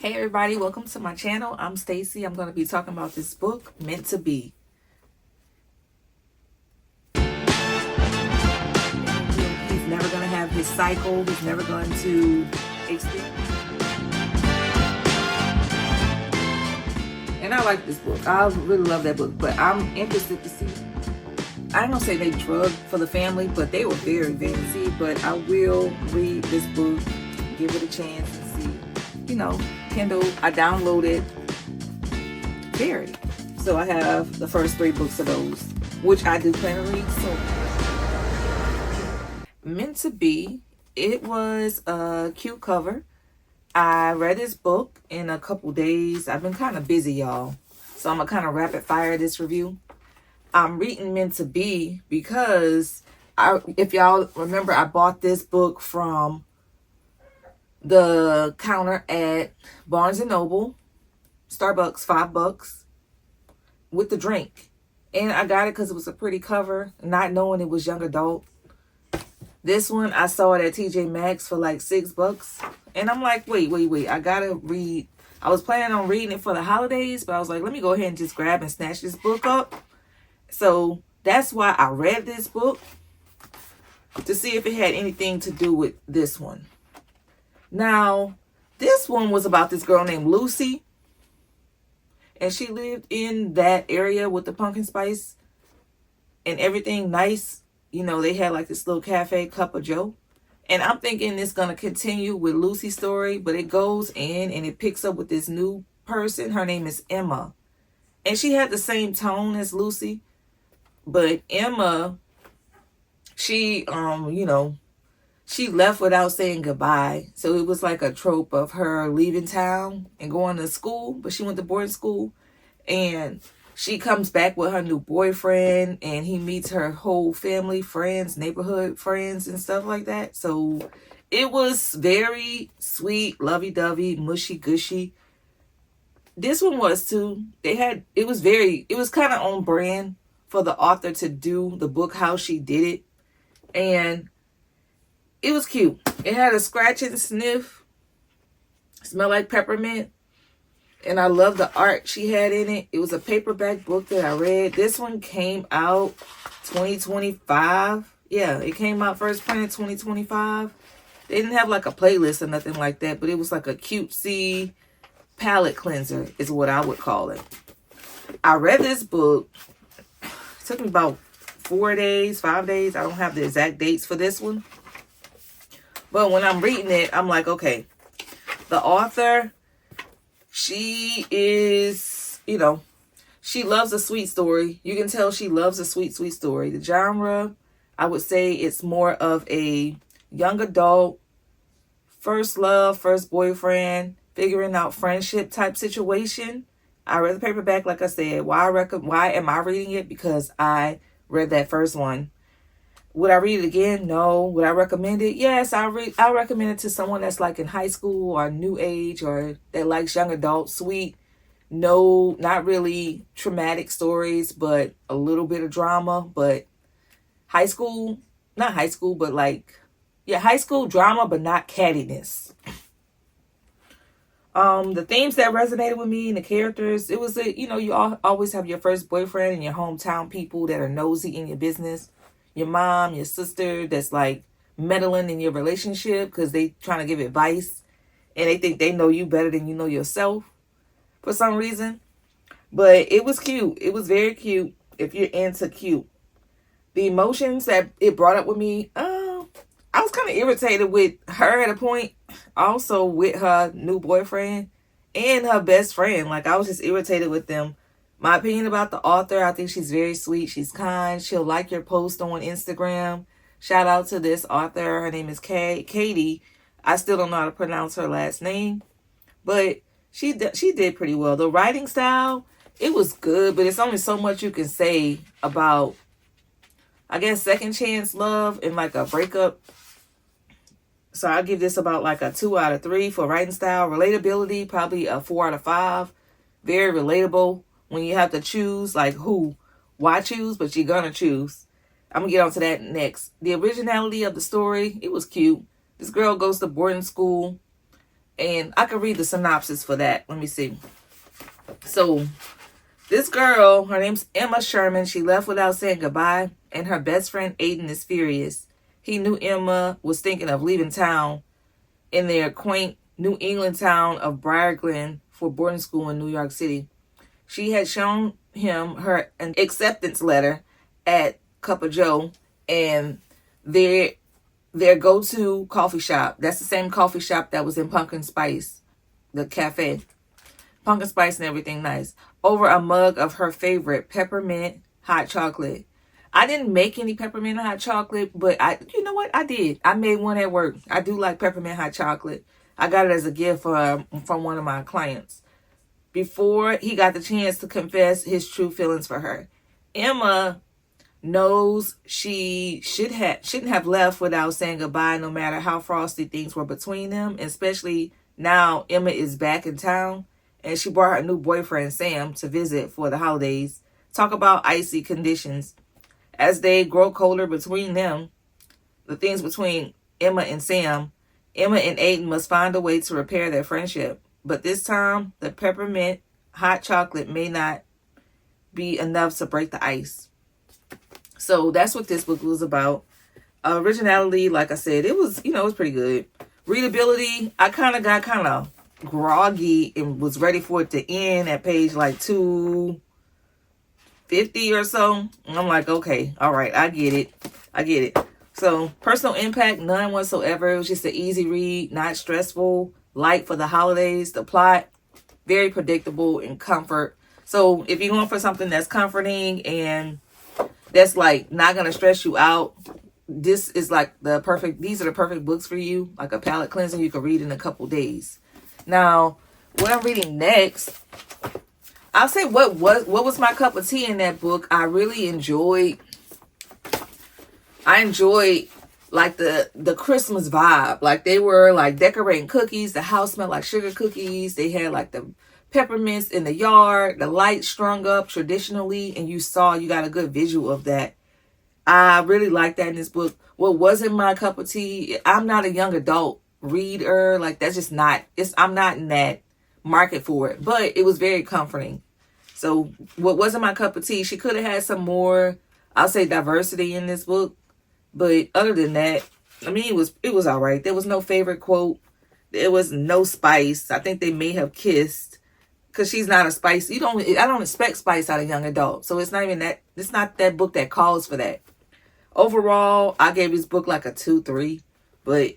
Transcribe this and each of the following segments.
Hey everybody, welcome to my channel. I'm Stacy. I'm going to be talking about this book, Meant to Be. He's never going to have his cycle. He's never going to experience. And I like this book. I really love that book, but I'm interested to see. I don't say they drugged for the family, but they were very fancy. But I will read this book, give it a chance and see. Kindle, I downloaded Very. So I have the first 3 books of those, which I do plan to read soon. Meant to Be, it was a cute cover. I read this book in a couple days. I've been kind of busy, y'all. So I'm going to kind of rapid fire this review. I'm reading Meant to Be because, if y'all remember, I bought this book from the counter at Barnes & Noble, Starbucks, $5 with the drink. And I got it because it was a pretty cover, not knowing it was young adult. This one, I saw it at TJ Maxx for like $6. And I'm like, wait, I gotta read. I was planning on reading it for the holidays, but I was like, let me go ahead and just grab and snatch this book up. So that's why I read this book, to see if it had anything to do with this one. Now, this one was about this girl named Lucy. And she lived in that area with the pumpkin spice and everything nice. They had like this little cafe, Cup of Joe. And I'm thinking it's going to continue with Lucy's story, but it goes in and it picks up with this new person. Her name is Emma. And she had the same tone as Lucy. But Emma, she left without saying goodbye. So it was like a trope of her leaving town and going to school. But she went to boarding school. And she comes back with her new boyfriend. And he meets her whole family, friends, neighborhood friends and stuff like that. So it was very sweet, lovey-dovey, mushy-gushy. This one was too. It was kind of on brand for the author to do the book how she did it. And it was cute. It had a scratch and sniff. Smelled like peppermint. And I love the art she had in it. It was a paperback book that I read. This one came out 2025. Yeah, it came out first printed 2025. They didn't have like a playlist or nothing like that, but it was like a cutesy palette cleanser is what I would call it. I read this book. It took me about 4 days, 5 days. I don't have the exact dates for this one. But when I'm reading it, I'm like, okay, the author, she is, she loves a sweet story. You can tell she loves a sweet, sweet story. The genre, I would say it's more of a young adult, first love, first boyfriend, figuring out friendship type situation. I read the paperback, like I said. Why am I reading it? Because I read that first one. Would I read it again? No. Would I recommend it? Yes, I recommend it to someone that's like in high school or new age or that likes young adult, sweet. No, not really traumatic stories, but a little bit of drama. But high school, not high school, but high school drama, but not cattiness. The themes that resonated with me and the characters, it was you always have your first boyfriend and your hometown people that are nosy in your business. Your mom, your sister that's like meddling in your relationship because they trying to give advice and they think they know you better than you know yourself for some reason. But it was cute. It was very cute if you're into cute. The emotions that it brought up with me, I was kind of irritated with her at a point. Also with her new boyfriend and her best friend. Like I was just irritated with them. My opinion about the author, I think she's very sweet. She's kind. She'll like your post on Instagram. Shout out to this author. Her name is Katie. I still don't know how to pronounce her last name. But she did pretty well. The writing style, it was good. But it's only so much you can say about, I guess, second chance love and like a breakup. So I'll give this about like a 2 out of 3 for writing style. Relatability, probably a 4 out of 5. Very relatable. When you have to choose, like why choose, but you're going to choose. I'm going to get on to that next. The originality of the story, it was cute. This girl goes to boarding school And I can read the synopsis for that. Let me see. So this girl, her name's Emma Sherman. She left without saying goodbye, and her best friend Aiden is furious. He knew Emma was thinking of leaving town in their quaint New England town of Briar Glen for boarding school in New York City. She had shown him an acceptance letter at Cup of Joe and their go-to coffee shop. That's the same coffee shop that was in Pumpkin Spice, the cafe. Pumpkin spice and everything nice. Over a mug of her favorite peppermint hot chocolate. I didn't make any peppermint hot chocolate, but you know what? I did. I made one at work. I do like peppermint hot chocolate. I got it as a gift from one of my clients. Before he got the chance to confess his true feelings for her. Emma knows she shouldn't have left without saying goodbye, no matter how frosty things were between them. Especially now Emma is back in town. And she brought her new boyfriend, Sam, to visit for the holidays. Talk about icy conditions. As they grow colder between them, the things between Emma and Sam, Emma and Aiden must find a way to repair their friendship. But this time, the peppermint hot chocolate may not be enough to break the ice. So that's what this book was about. Originality, like I said, it was pretty good. Readability, I got groggy and was ready for it to end at page like 250 or so. And I'm like, okay, all right, I get it. So personal impact, none whatsoever. It was just an easy read, not stressful, light for the holidays. The plot, very predictable and comfort. So if you're going for something that's comforting and that's like not going to stress you out, this is like these are the perfect books for you. Like a palate cleanser you can read in a couple days. Now, what I'm reading next, I'll say what was my cup of tea in that book. I really enjoyed like the Christmas vibe. Like they were like decorating cookies. The house smelled like sugar cookies. They had like the peppermints in the yard, the lights strung up traditionally, and you got a good visual of that. I really like that in this book. What wasn't my cup of tea, I'm not a young adult reader. Like that's just not, I'm not in that market for it, but it was very comforting. So what wasn't my cup of tea, she could have had some more, I'll say, diversity in this book. But other than that, I mean, it was all right. There was no favorite quote. There was no spice. I think they may have kissed because she's not a spice. I don't expect spice out of young adult. So it's not even that. It's not that book that calls for that. Overall, I gave this book like a 2-3, but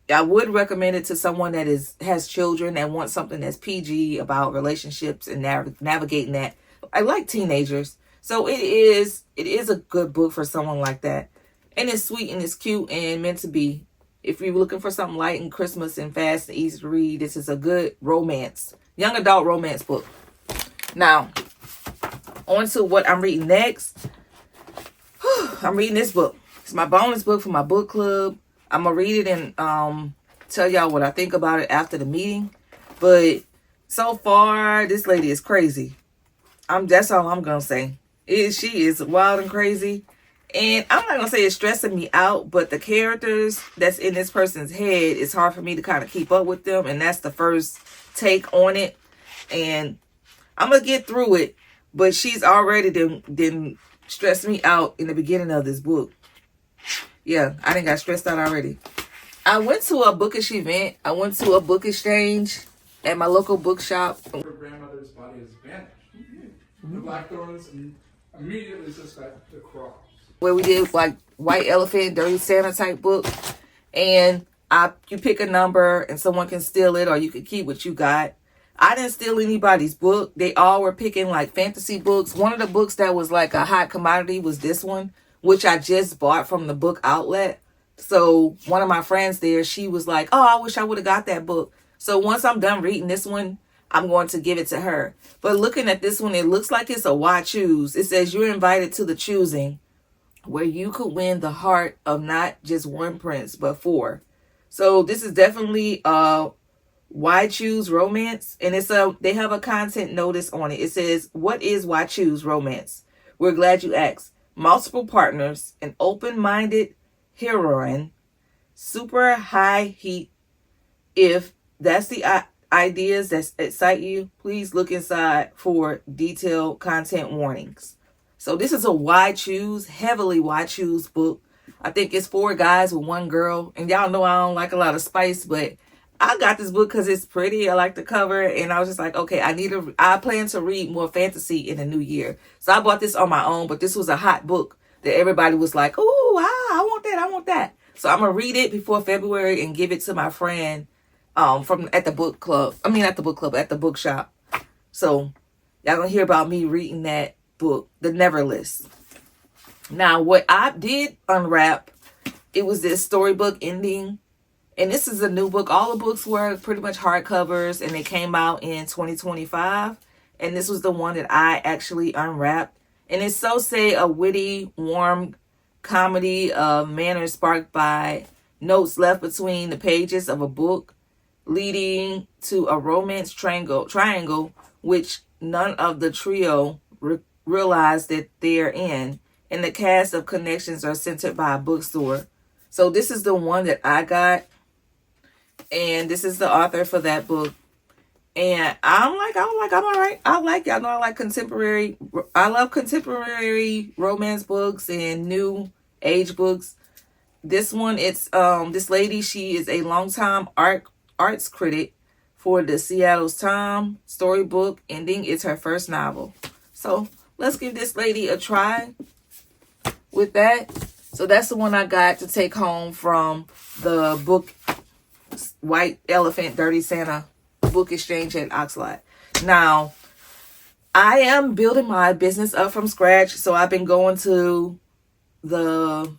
I would recommend it to someone that has children and wants something that's PG about relationships and navigating that. I like teenagers, so it is a good book for someone like that. And it's sweet and it's cute and meant to be. If you're looking for something light and Christmas and fast and easy to read, this is a good young adult romance book. Now, on to what I'm reading next. I'm reading this book. It's my bonus book for my book club. I'm going to read it and tell y'all what I think about it after the meeting. But so far, this lady is crazy. That's all I'm going to say. She is wild and crazy. And I'm not going to say it's stressing me out, but the characters that's in this person's head, it's hard for me to kind of keep up with them. And that's the first take on it. And I'm going to get through it. But she's already done stressed me out in the beginning of this book. Yeah, I done got stressed out already. I went to a Bookish event. I went to a book exchange at my local bookshop. Her grandmother's body is vanished. The blackthorns immediately suspect the cross. Where we did like White Elephant, Dirty Santa type book. And you pick a number and someone can steal it or you can keep what you got. I didn't steal anybody's book. They all were picking like fantasy books. One of the books that was like a hot commodity was this one, which I just bought from the book outlet. So one of my friends there, she was like, oh, I wish I would have got that book. So once I'm done reading this one, I'm going to give it to her. But looking at this one, it looks like it's a why choose. It says you're invited to the choosing where you could win the heart of not just one prince, but 4. So this is definitely why choose romance. And they have a content notice on it. It says, what is why choose romance? We're glad you asked. Multiple partners, an open-minded heroine, super high heat if that's the ideas that excite you. Please look inside for detailed content warnings. So this is a why choose, heavily why choose book. I think it's 4 guys with 1 girl. And y'all know I don't like a lot of spice, but I got this book because it's pretty. I like the cover. And I was just like, okay, I plan to read more fantasy in the new year. So I bought this on my own, but this was a hot book that everybody was like, oh, I want that. I want that. So I'm going to read it before February and give it to my friend at the bookshop. So y'all going to hear about me reading that book, The Neverlist. Now, what I did unwrap, it was this storybook ending. And this is a new book. All the books were pretty much hardcovers, and they came out in 2025. And this was the one that I actually unwrapped. And it's so say a witty, warm comedy of manners sparked by notes left between the pages of a book, leading to a romance triangle which none of the trio realize that they're in. And the cast of connections are centered by a bookstore. So this is the one that I got. And this is the author for that book. And I'm all right. Y'all know I like contemporary. I love contemporary romance books and new age books. This one, it's this lady, she is a longtime arts critic for the Seattle Times. Storybook ending is her first novel. So let's give this lady a try with that. So that's the one I got to take home from the book White Elephant, Dirty Santa book exchange at Oxlot. Now, I am building my business up from scratch. So I've been going to the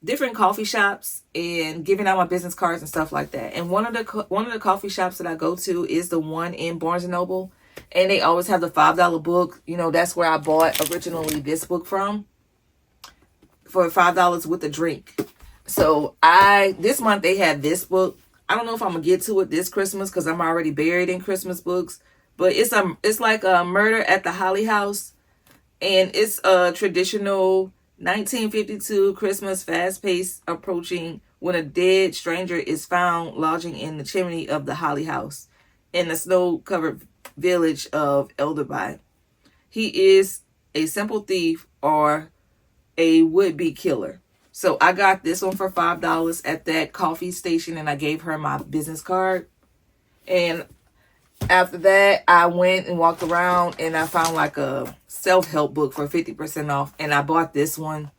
different coffee shops and giving out my business cards and stuff like that. And one of the coffee shops that I go to is the one in Barnes & Noble. And they always have the $5 book. You know, that's where I bought originally this book from. For $5 with a drink. So this month they had this book. I don't know if I'm gonna get to it this Christmas because I'm already buried in Christmas books. But it's like a Murder at the Holly House, and it's a traditional 1952 Christmas, fast-paced approaching when a dead stranger is found lodging in the chimney of the Holly House in the snow-covered village of Elderby. He is a simple thief or a would-be killer. So I got this one for $5 at that coffee station, and I gave her my business card. And after that, I went and walked around, and I found like a self-help book for 50% off, and I bought this one.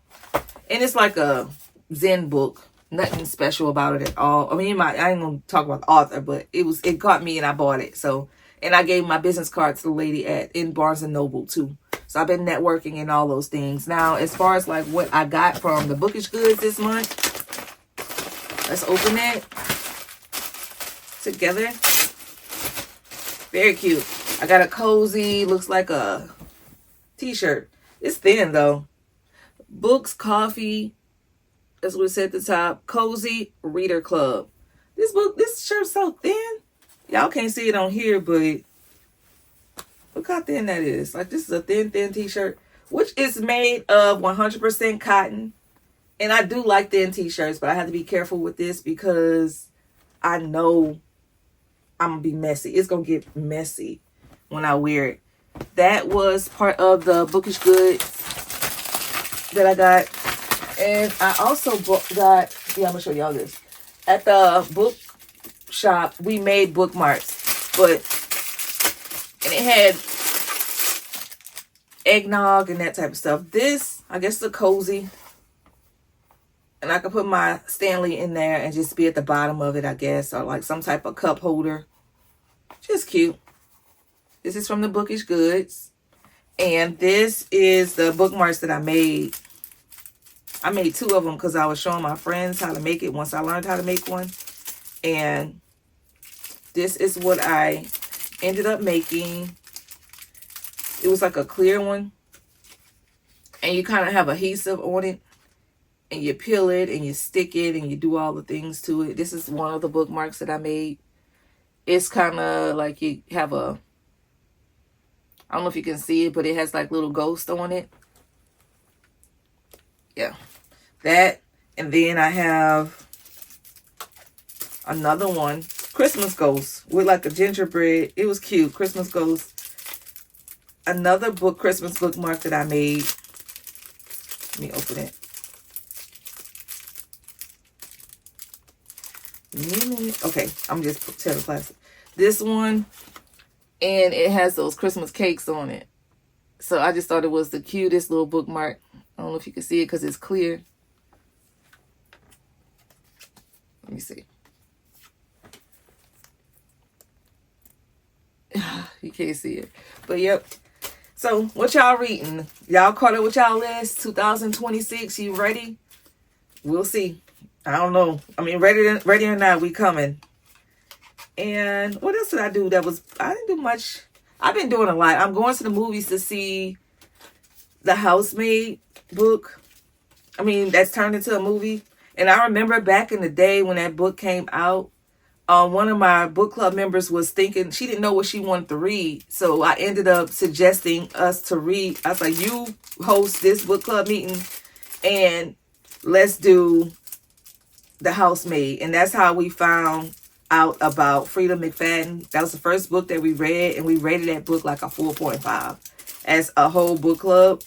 And it's like a Zen book. Nothing special about it at all. I mean, I ain't gonna talk about the author, but it caught me, and I bought it. So, and I gave my business card to the lady in Barnes & Noble too. So I've been networking and all those things. Now, as far as like what I got from the Bookish goods this month, let's open it together. Very cute. I got a cozy, looks like a t-shirt. It's thin though. Books, coffee. That's what it said at the top. Cozy Reader Club. This shirt's so thin. Y'all can't see it on here, but look how thin that is. Like, this is a thin t-shirt, which is made of 100% cotton. And I do like thin t-shirts, but I have to be careful with this because I know I'm going to be messy. It's going to get messy when I wear it. That was part of the Bookish goods that I got. And I also got, I'm going to show y'all this. At the book shop, we made bookmarks, and it had eggnog and that type of stuff. This, I guess, is a cozy. And I could put my Stanley in there and just be at the bottom of it, I guess. Or like some type of cup holder. Just cute. This is from the Bookish goods. And this is the bookmarks that I made. I made 2 of them because I was showing my friends how to make it once I learned how to make one. And this is what I ended up making. It was like a clear one. And you kind of have adhesive on it. And you peel it and you stick it and you do all the things to it. This is one of the bookmarks that I made. It's kind of like you have I don't know if you can see it, but it has like little ghosts on it. Yeah. That. And then I have another one Christmas Ghost with like a gingerbread. It was cute. Christmas Ghost. Another book, Christmas bookmark that I made. Let me open it. Okay, I'm just telling plastic. This one, and it has those Christmas cakes on it. So I just thought it was the cutest little bookmark. I don't know if you can see it because it's clear. Let me see. You can't see it. But yep. So what y'all reading? Y'all caught up with y'all list? 2026, you ready? We'll see. I don't know. I mean, ready or not, we coming. And what else did I do? I didn't do much. I've been doing a lot. I'm going to the movies to see The Housemaid book. I mean, that's turned into a movie. And I remember back in the day when that book came out, one of my book club members was thinking, she didn't know what she wanted to read. So I ended up suggesting us to read. I was like, you host this book club meeting and let's do The Housemaid. And that's how we found out about Frida McFadden. That was the first book that we read, and we rated that book like a 4.5 as a whole book club.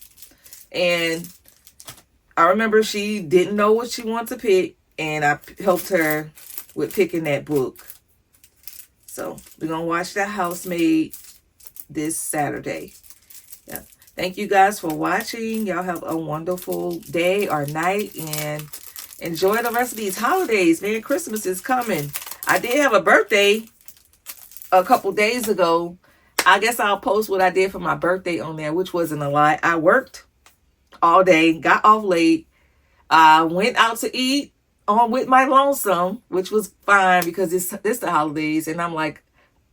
And I remember she didn't know what she wanted to pick, and I helped her with picking that book. So we're gonna watch The Housemaid this Saturday. Yeah. Thank you guys for watching. Y'all have a wonderful day or night, and enjoy the rest of these holidays, man. Christmas is coming. I did have a birthday a couple days ago. I guess I'll post what I did for my birthday on there, which wasn't a lot. I worked all day, got off late. I went out to eat on with my lonesome, which was fine because it's the holidays. And I'm like,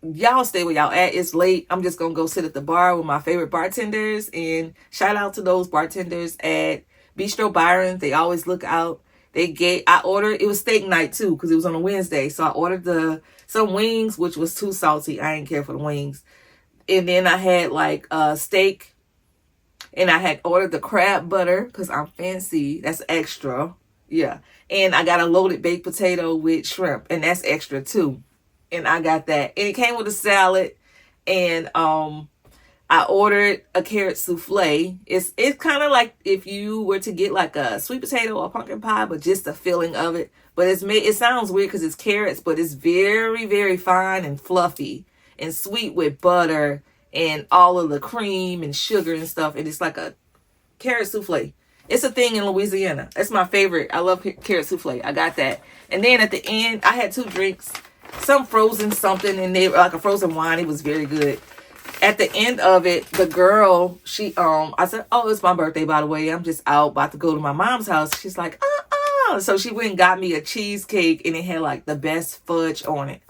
y'all stay where y'all at. It's late. I'm just going to go sit at the bar with my favorite bartenders. And shout out to those bartenders at Bistro Byron. They always look out. I ordered, it was steak night too, because it was on a Wednesday. So I ordered some wings, which was too salty. I didn't care for the wings. And then I had like steak, and I had ordered the crab butter because I'm fancy. That's extra. Yeah. And I got a loaded baked potato with shrimp, and that's extra too. And I got that. And it came with a salad. And I ordered a carrot souffle. It's kind of like if you were to get like a sweet potato or pumpkin pie, but just the filling of it. But it sounds weird because it's carrots, but it's very, very fine and fluffy and sweet with butter and all of the cream and sugar and stuff. And it's like a carrot souffle. It's a thing in Louisiana. That's my favorite. I love carrot souffle. I got that. And then at the end, I had 2 drinks, some frozen something, and they were like a frozen wine. It was very good. At the end of it, the girl, I said, oh, it's my birthday, by the way. I'm just out about to go to my mom's house. She's like, So she went and got me a cheesecake, and it had like the best fudge on it.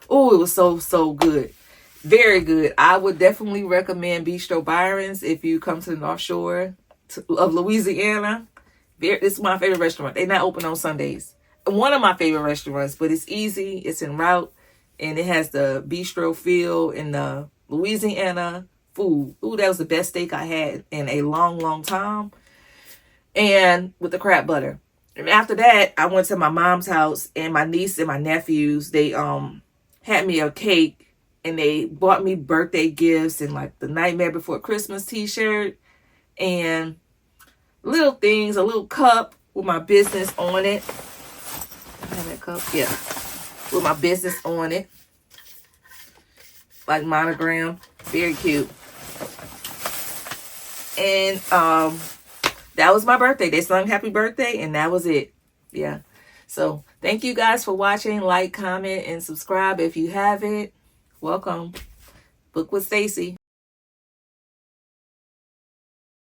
Oh, it was so, so good. Very good. I would definitely recommend Bistro Byron's if you come to the North Shore of Louisiana. It's my favorite restaurant. They're not open on Sundays. One of my favorite restaurants, but it's easy. It's en route, and it has the bistro feel and the Louisiana food. Ooh, that was the best steak I had in a long, long time. And with the crab butter. And after that, I went to my mom's house, and my niece and my nephews, they had me a cake, and they bought me birthday gifts and like the Nightmare Before Christmas t-shirt and little things, a little cup with my business on it. I have that cup? Yeah. With my business on it. Like monogram. Very cute. And that was my birthday. They sung happy birthday, and that was it. Yeah. So thank you guys for watching. Like, comment, and subscribe if you haven't. Welcome. Book with Stacy.